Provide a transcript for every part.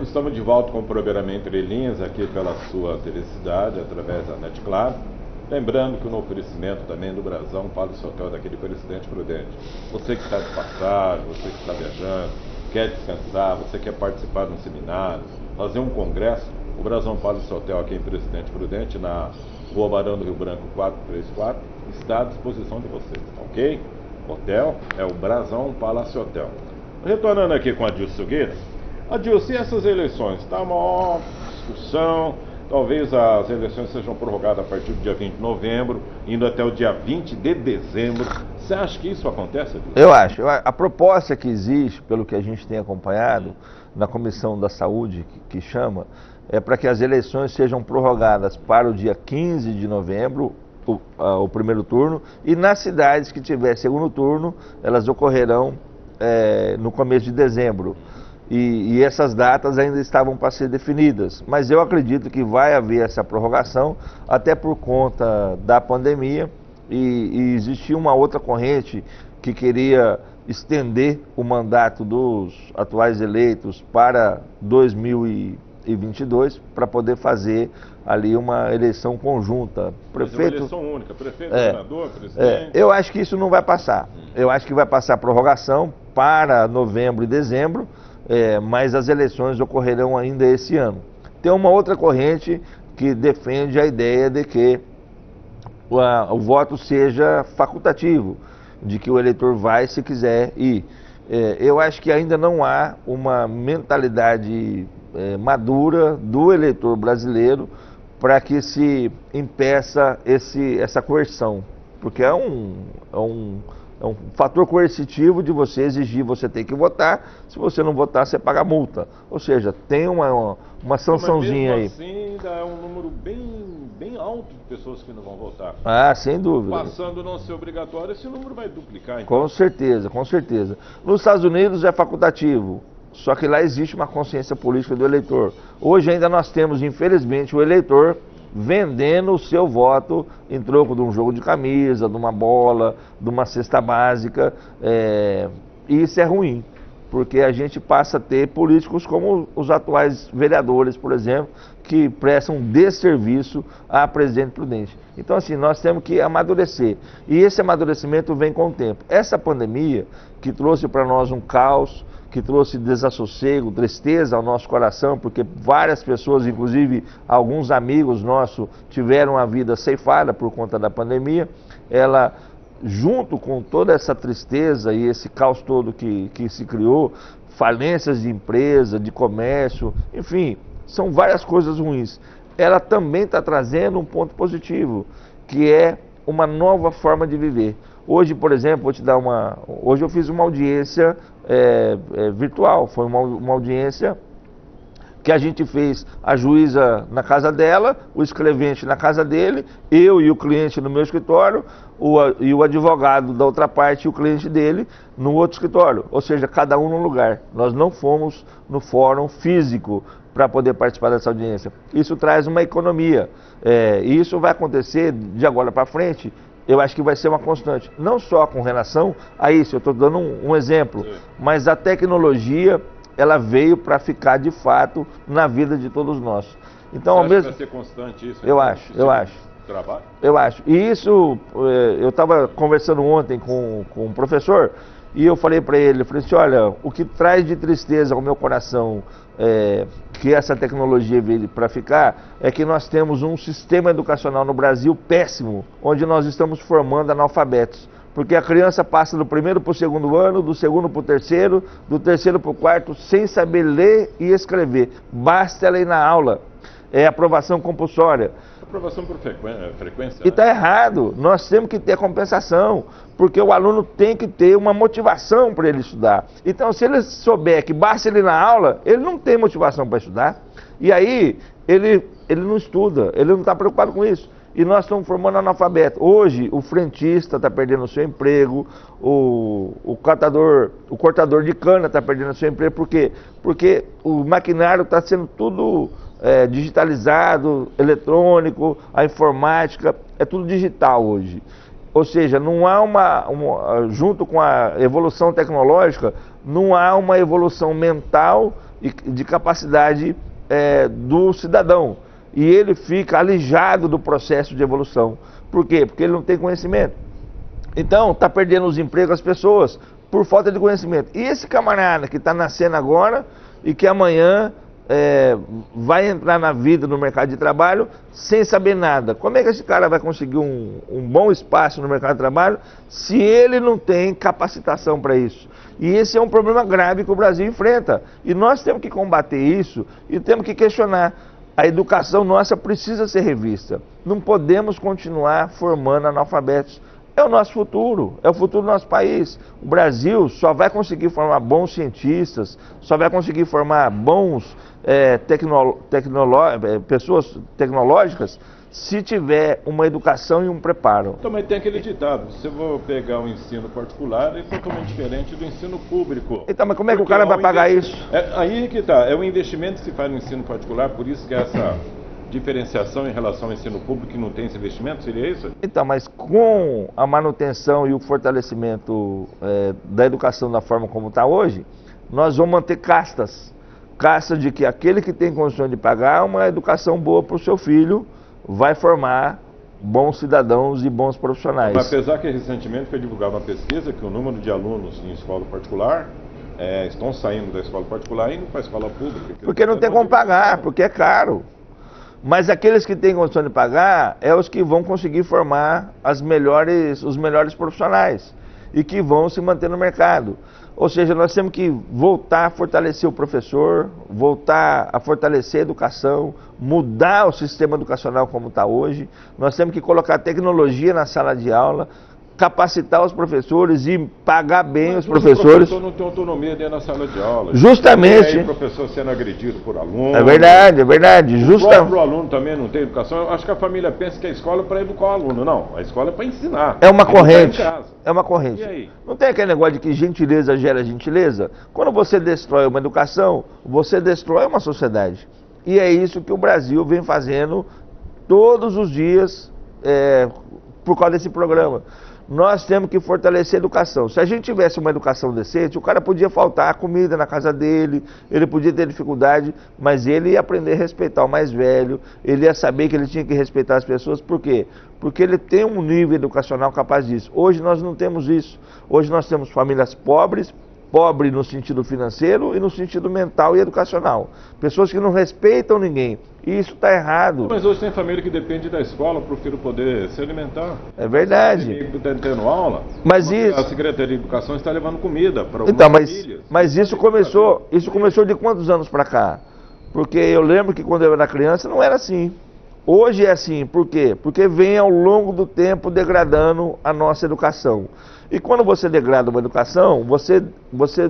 amigos, estamos de volta com o programa Entre Linhas, aqui pela sua felicidade, através da Net Claro. Lembrando que no oferecimento também do Brasão, Palace Hotel daquele Presidente Prudente. Você que está de passagem, você que está viajando, quer descansar, você quer participar de um seminário, fazer um congresso, o Brasão Palace Hotel aqui em Presidente Prudente, na Rua Barão do Rio Branco 434, está à disposição de vocês, ok? Hotel é o Brasão Palace Hotel. Retornando aqui com a Adilson Silgueira. Adilson, e essas eleições? Está uma maior discussão, talvez as eleições sejam prorrogadas a partir do dia 20 de novembro, indo até o dia 20 de dezembro. Você acha que isso acontece, Adilson? Eu acho. A proposta que existe, pelo que a gente tem acompanhado, na Comissão da Saúde, que chama, é para que as eleições sejam prorrogadas para o dia 15 de novembro, o primeiro turno, e nas cidades que tiver segundo turno, elas ocorrerão no começo de dezembro. E essas datas ainda estavam para ser definidas, mas eu acredito que vai haver essa prorrogação, até por conta da pandemia, e existia uma outra corrente que queria estender o mandato dos atuais eleitos para 2022, para poder fazer ali uma eleição conjunta. Prefeito, uma eleição única, prefeito, governador, presidente. Eu acho que isso não vai passar. Eu acho que vai passar a prorrogação para novembro e dezembro, mas as eleições ocorrerão ainda esse ano. Tem uma outra corrente que defende a ideia de que o voto seja facultativo, de que o eleitor vai se quiser ir. Eu acho que ainda não há uma mentalidade madura do eleitor brasileiro para que se impeça essa coerção, porque é um fator coercitivo de você exigir, você tem que votar, se você não votar, você paga multa. Ou seja, tem uma sançãozinha aí. Mas mesmo assim, ainda é um número bem alto de pessoas que não vão votar. Ah, sem dúvida. Passando a não ser obrigatório, esse número vai duplicar. Então. Com certeza, com certeza. Nos Estados Unidos é facultativo, só que lá existe uma consciência política do eleitor. Hoje ainda nós temos, infelizmente, o eleitor vendendo o seu voto em troco de um jogo de camisa, de uma bola, de uma cesta básica, e isso é ruim, porque a gente passa a ter políticos como os atuais vereadores, por exemplo, que prestam desserviço à Presidente Prudente. Então, assim, nós temos que amadurecer, e esse amadurecimento vem com o tempo. Essa pandemia, que trouxe para nós um caos, que trouxe desassossego, tristeza ao nosso coração, porque várias pessoas, inclusive alguns amigos nossos, tiveram a vida ceifada por conta da pandemia. Ela, junto com toda essa tristeza e esse caos todo que se criou, falências de empresa, de comércio, enfim, são várias coisas ruins. Ela também está trazendo um ponto positivo, que é uma nova forma de viver. Hoje, por exemplo, hoje eu fiz uma audiência virtual, foi uma audiência que a gente fez a juíza na casa dela, o escrevente na casa dele, eu e o cliente no meu escritório, e o advogado da outra parte e o cliente dele no outro escritório, ou seja, cada um num lugar. Nós não fomos no fórum físico para poder participar dessa audiência. Isso traz uma economia, e isso vai acontecer de agora para frente. Eu acho que vai ser uma constante, não só com relação a isso, eu estou dando um exemplo, mas a tecnologia, ela veio para ficar de fato na vida de todos nós. Então, ao mesmo... vai ser constante isso? Eu acho. Trabalho? Eu acho. E isso, eu estava conversando ontem com um professor, e eu falei para ele, falei assim, olha, o que traz de tristeza ao meu coração, que essa tecnologia veio para ficar, é que nós temos um sistema educacional no Brasil péssimo, onde nós estamos formando analfabetos. Porque a criança passa do primeiro para o segundo ano, do segundo para o terceiro, do terceiro para o quarto, sem saber ler e escrever. Basta ela ir na aula. É aprovação compulsória. Aprovação por frequência. E está errado. Nós temos que ter compensação, porque o aluno tem que ter uma motivação para ele estudar. Então, se ele souber que basta ele ir na aula, ele não tem motivação para estudar. E aí, ele não estuda, ele não está preocupado com isso. E nós estamos formando analfabeto. Hoje, o frentista está perdendo o seu emprego, o cortador de cana está perdendo o seu emprego. Por quê? Porque o maquinário está sendo tudo digitalizado, eletrônico, a informática, é tudo digital hoje. Ou seja, não há junto com a evolução tecnológica, não há uma evolução mental e de capacidade do cidadão. E ele fica alijado do processo de evolução. Por quê? Porque ele não tem conhecimento. Então, está perdendo os empregos as pessoas por falta de conhecimento. E esse camarada que está nascendo agora e que amanhã vai entrar na vida, no mercado de trabalho, sem saber nada. Como é que esse cara vai conseguir um bom espaço no mercado de trabalho se ele não tem capacitação para isso? E esse é um problema grave que o Brasil enfrenta. E nós temos que combater isso e temos que questionar. A educação nossa precisa ser revista. Não podemos continuar formando analfabetos. É o nosso futuro, é o futuro do nosso país. O Brasil só vai conseguir formar bons cientistas, só vai conseguir formar bons pessoas tecnológicas se tiver uma educação e um preparo. Também tem aquele ditado, se eu vou pegar o ensino particular, é totalmente diferente do ensino público. Então, mas como é que o cara vai pagar isso? Aí que tá, é o investimento que se faz no ensino particular, por isso que essa diferenciação em relação ao ensino público que não tem esse investimento, seria isso? Então, mas com a manutenção e o fortalecimento da educação da forma como está hoje, nós vamos manter castas. Casta de que aquele que tem condições de pagar uma educação boa para o seu filho vai formar bons cidadãos e bons profissionais. Mas apesar que recentemente foi divulgada uma pesquisa que o número de alunos em escola particular estão saindo da escola particular e indo para a escola pública. Porque não tem como pagar, porque é caro. Mas aqueles que têm condição de pagar é os que vão conseguir formar os melhores profissionais e que vão se manter no mercado. Ou seja, nós temos que voltar a fortalecer o professor, voltar a fortalecer a educação, mudar o sistema educacional como está hoje. Nós temos que colocar tecnologia na sala de aula, capacitar os professores e pagar bem os professores. O professor não tem autonomia dentro da sala de aula. Justamente. E aí o professor sendo agredido por aluno. É verdade, é verdade. O próprio aluno também não tem educação. Eu acho que a família pensa que a escola é para educar o aluno. Não, a escola é para ensinar. É uma corrente. É uma E corrente. aí? Não tem aquele negócio de que gentileza gera gentileza? Quando você destrói uma educação, você destrói uma sociedade. E é isso que o Brasil vem fazendo todos os dias por causa desse programa. Nós temos que fortalecer a educação. Se a gente tivesse uma educação decente, o cara podia faltar comida na casa dele, ele podia ter dificuldade, mas ele ia aprender a respeitar o mais velho, ele ia saber que ele tinha que respeitar as pessoas. Por quê? Porque ele tem um nível educacional capaz disso. Hoje nós não temos isso. Hoje nós temos famílias pobres, pobre no sentido financeiro e no sentido mental e educacional. Pessoas que não respeitam ninguém. E isso está errado. Mas hoje tem família que depende da escola para o filho poder se alimentar. É verdade. Ele está tendo aula. Mas isso... A Secretaria de Educação está levando comida para algumas famílias. Mas isso começou de quantos anos para cá? Porque eu lembro que quando eu era criança não era assim. Hoje é assim. Por quê? Porque vem ao longo do tempo degradando a nossa educação. E quando você degrada uma educação, você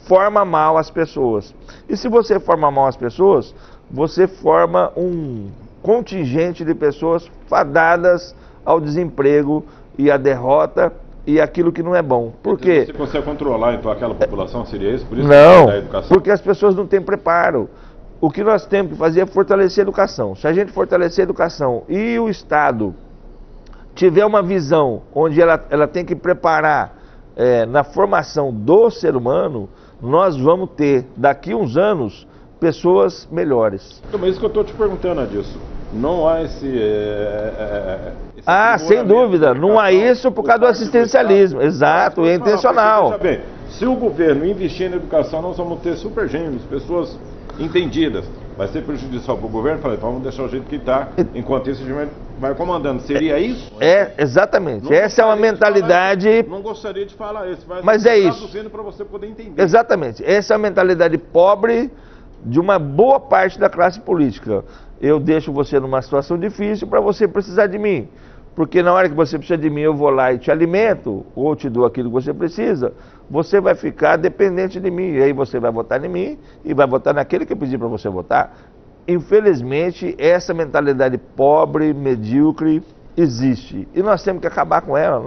forma mal as pessoas. E se você forma mal as pessoas, você forma um contingente de pessoas fadadas ao desemprego e à derrota e aquilo que não é bom. Por quê? Você consegue controlar então aquela população, seria isso? Por isso não, que a educação... porque as pessoas não têm preparo. O que nós temos que fazer é fortalecer a educação. Se a gente fortalecer a educação e o Estado tiver uma visão onde ela tem que preparar na formação do ser humano, nós vamos ter, daqui a uns anos, pessoas melhores. Então, mas isso que eu estou te perguntando, Adilson. Não há esse sem dúvida. Não há isso por causa do assistencialismo. Exato, é intencional. Veja bem, se o governo investir na educação, nós vamos ter super gênios, pessoas entendidas. Vai ser prejudicial para o governo, falei, vamos deixar o jeito que está, enquanto isso a gente vai comandando. Seria isso? Exatamente. Essa é uma mentalidade... Não gostaria de falar isso, mas é isso. Para você poder entender. Exatamente. Essa é a mentalidade pobre de uma boa parte da classe política. Eu deixo você numa situação difícil para você precisar de mim. Porque na hora que você precisa de mim, eu vou lá e te alimento, ou te dou aquilo que você precisa, você vai ficar dependente de mim. E aí você vai votar em mim e vai votar naquele que eu pedi para você votar. Infelizmente, essa mentalidade pobre, medíocre, existe. E nós temos que acabar com ela.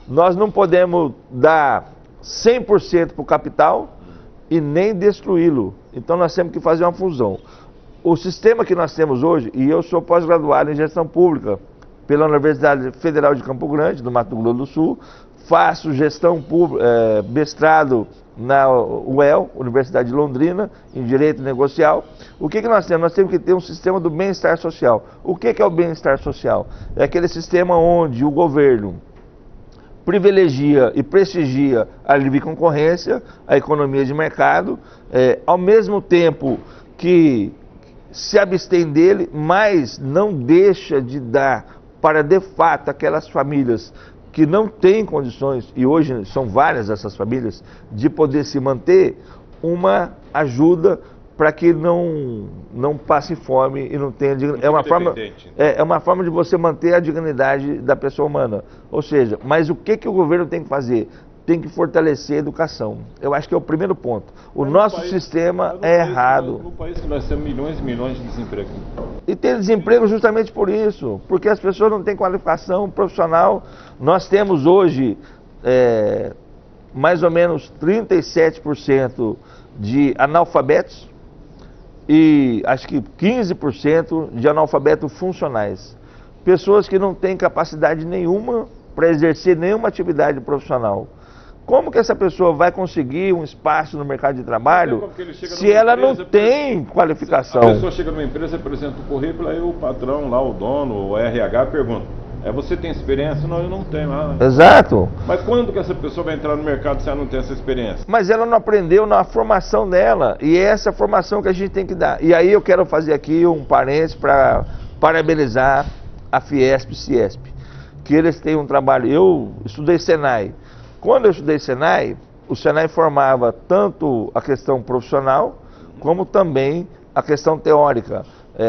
Nós não podemos dar 100% para o capital e nem destruí-lo. Então nós temos que fazer uma fusão. O sistema que nós temos hoje, e eu sou pós-graduado em gestão pública, pela Universidade Federal de Campo Grande, do Mato Grosso do Sul, faço gestão pública, mestrado na UEL, Universidade de Londrina, em Direito Negocial. O que nós temos? Nós temos que ter um sistema do bem-estar social. O que é o bem-estar social? É aquele sistema onde o governo privilegia e prestigia a livre concorrência, a economia de mercado, ao mesmo tempo que se abstém dele, mas não deixa de dar para, de fato, aquelas famílias que não têm condições, e hoje são várias essas famílias, de poder se manter, uma ajuda para que não passe fome e não tenha dignidade. É uma forma de você manter a dignidade da pessoa humana. Ou seja, mas o que o governo tem que fazer? Tem que fortalecer a educação. Eu acho que é o primeiro ponto. O nosso sistema é errado. No país que nós temos milhões e milhões de desemprego. E tem desemprego justamente por isso, porque as pessoas não têm qualificação profissional. Nós temos hoje mais ou menos 37% de analfabetos e acho que 15% de analfabetos funcionais. Pessoas que não têm capacidade nenhuma para exercer nenhuma atividade profissional. Como que essa pessoa vai conseguir um espaço no mercado de trabalho se ela não tem qualificação? A pessoa chega numa empresa, apresenta o currículo, aí o patrão lá, o dono, o RH pergunta: você tem experiência? Não, eu não tenho. Exato. Mas quando que essa pessoa vai entrar no mercado se ela não tem essa experiência? Mas ela não aprendeu na formação dela, e é essa formação que a gente tem que dar. E aí eu quero fazer aqui um parênteses para parabenizar a Fiesp e Ciesp, que eles têm um trabalho. Eu estudei Senai. Quando eu estudei Senai, o Senai formava tanto a questão profissional, como também a questão teórica.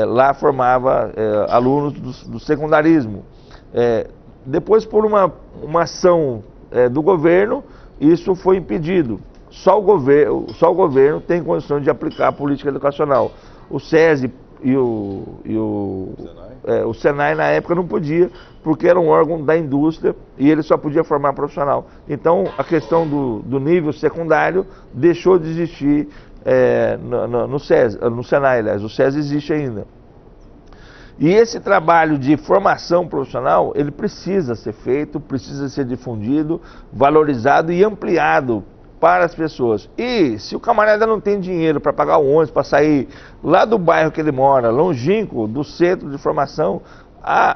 Lá formava alunos do secundarismo. Depois, por uma ação do governo, isso foi impedido. Só o governo tem condições de aplicar a política educacional. O SESI e o Senai na época não podia, porque era um órgão da indústria e ele só podia formar profissional. Então a questão do nível secundário deixou de existir no Senai, aliás. O SESI existe ainda. E esse trabalho de formação profissional, ele precisa ser feito, precisa ser difundido, valorizado e ampliado para as pessoas. E se o camarada não tem dinheiro para pagar o ônibus, para sair lá do bairro que ele mora, longínquo do centro de formação,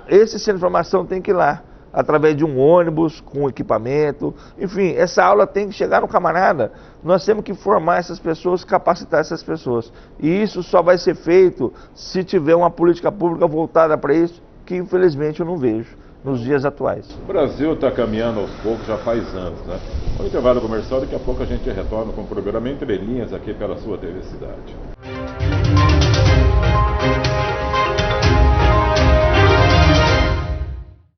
esse centro de formação tem que ir lá, através de um ônibus, com equipamento. Enfim, essa aula tem que chegar no camarada. Nós temos que formar essas pessoas, capacitar essas pessoas. E isso só vai ser feito se tiver uma política pública voltada para isso, que infelizmente eu não vejo nos dias atuais. O Brasil está caminhando aos poucos já faz anos, né? No intervalo comercial, daqui a pouco a gente retorna com o programa Entre Linhas aqui pela sua TV Cidade.